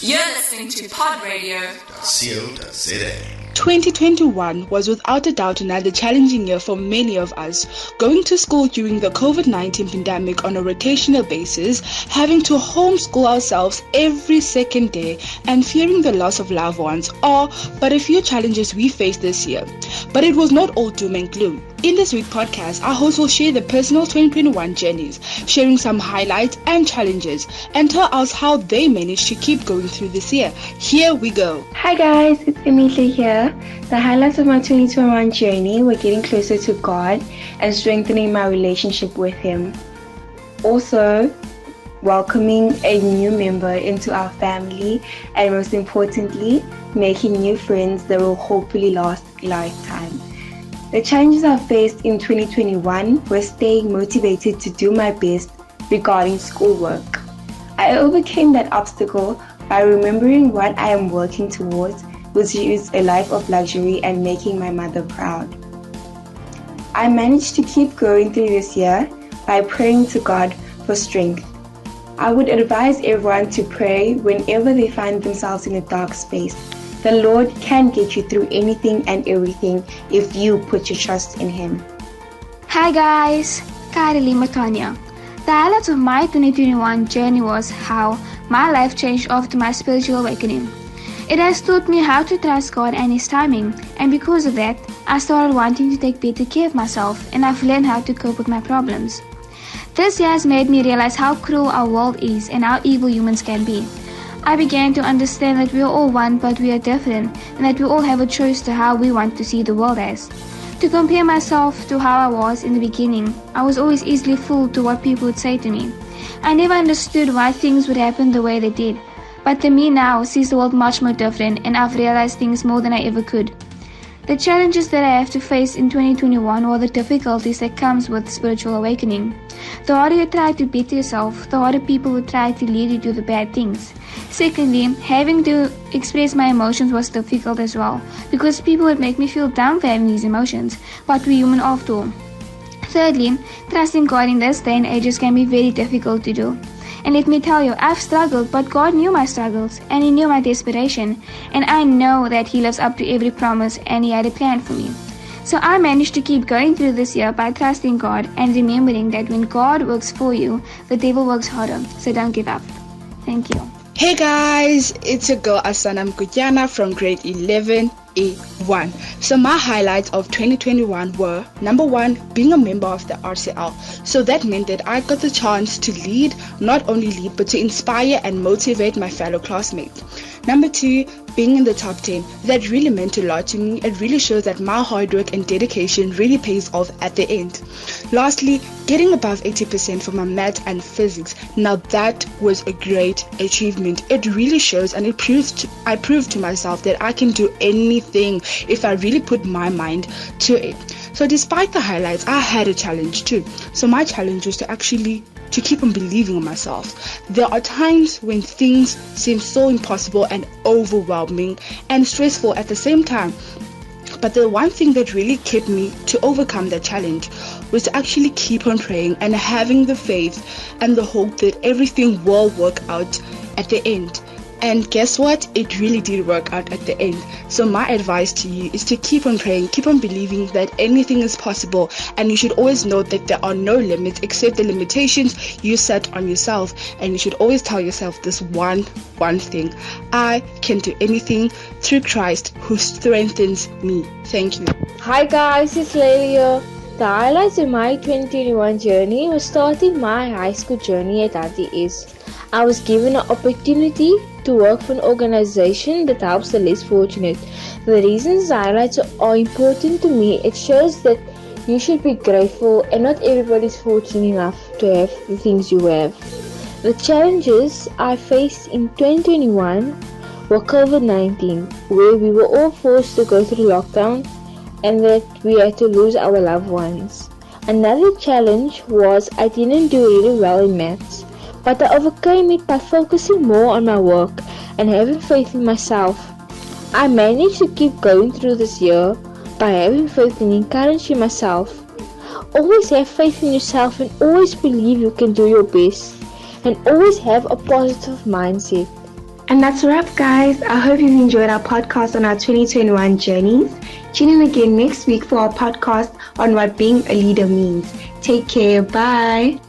You're listening to Pod Radio. 2021 was without a doubt another challenging year for many of us. Going to school during the COVID-19 pandemic on a rotational basis, having to homeschool ourselves every second day, and fearing the loss of loved ones are but a few challenges we faced this year. But it was not all doom and gloom. In this week's podcast, our hosts will share their personal 2021 journeys, sharing some highlights and challenges, and tell us how they managed to keep going through this year. Here we go. Hi guys, it's Emilia here. The highlights of my 2021 journey were getting closer to God and strengthening my relationship with Him. Also, welcoming a new member into our family, and most importantly, making new friends that will hopefully last a lifetime. The challenges I faced in 2021 were staying motivated to do my best regarding schoolwork. I overcame that obstacle by remembering what I am working towards, which is a life of luxury and making my mother proud. I managed to keep going through this year by praying to God for strength. I would advise everyone to pray whenever they find themselves in a dark space. The Lord can get you through anything and everything if you put your trust in Him. Hi guys, Kareli Matanya. The highlights of my 2021 journey was how my life changed after my spiritual awakening. It has taught me how to trust God and His timing, and because of that, I started wanting to take better care of myself, and I've learned how to cope with my problems. This year has made me realize how cruel our world is and how evil humans can be. I began to understand that we are all one but we are different, and that we all have a choice to how we want to see the world as. To compare myself to how I was in the beginning, I was always easily fooled to what people would say to me. I never understood why things would happen the way they did, but the me now sees the world much more different, and I've realized things more than I ever could. The challenges that I have to face in 2021 are the difficulties that comes with spiritual awakening. The harder you try to better yourself, the harder people will try to lead you to the bad things. Secondly, having to express my emotions was difficult as well, because people would make me feel down for having these emotions, but we're human after all. Thirdly, trusting God in this day and ages can be very difficult to do. And let me tell you, I've struggled, but God knew my struggles, and He knew my desperation, and I know that He lives up to every promise, and He had a plan for me. So I managed to keep going through this year by trusting God and remembering that when God works for you, the devil works harder, so don't give up. Thank you. Hey guys, it's your girl Asana Mkutyana from grade 11 A1. So my highlights of 2021 were, number 1, being a member of the RCL. So that meant that I got the chance to lead, not only lead, but to inspire and motivate my fellow classmates. Number 2, being in the top 10. That really meant a lot to me. It really shows that my hard work and dedication really pays off at the end. Lastly, getting above 80% for my math and physics. Now that was a great achievement. It really shows, and I proved to myself that I can do anything if I really put my mind to it. So despite the highlights, I had a challenge too. So my challenge was to keep on believing in myself. There are times when things seem so impossible and overwhelming and stressful at the same time. But the one thing that really kept me to overcome that challenge was to actually keep on praying and having the faith and the hope that everything will work out at the end. And guess what? It really did work out at the end. So my advice to you is to keep on praying, keep on believing that anything is possible, and you should always know that there are no limits except the limitations you set on yourself. And you should always tell yourself this one thing: I can do anything through Christ who strengthens me. Thank you. Hi guys, it's Lelia. The highlights of my 2021 journey was starting my high school journey at Hatties. I was given an opportunity to work for an organization that helps the less fortunate. The reasons highlights are important to me: it shows that you should be grateful, and not everybody is fortunate enough to have the things you have. The challenges I faced in 2021 were COVID-19, where we were all forced to go through lockdown and that we had to lose our loved ones. Another challenge was I didn't do really well in maths, but I overcame it by focusing more on my work and having faith in myself. I managed to keep going through this year by having faith and encouraging myself. Always have faith in yourself and always believe you can do your best, and always have a positive mindset. And that's a wrap, guys. I hope you've enjoyed our podcast on our 2021 journeys. Tune in again next week for our podcast on what being a leader means. Take care. Bye.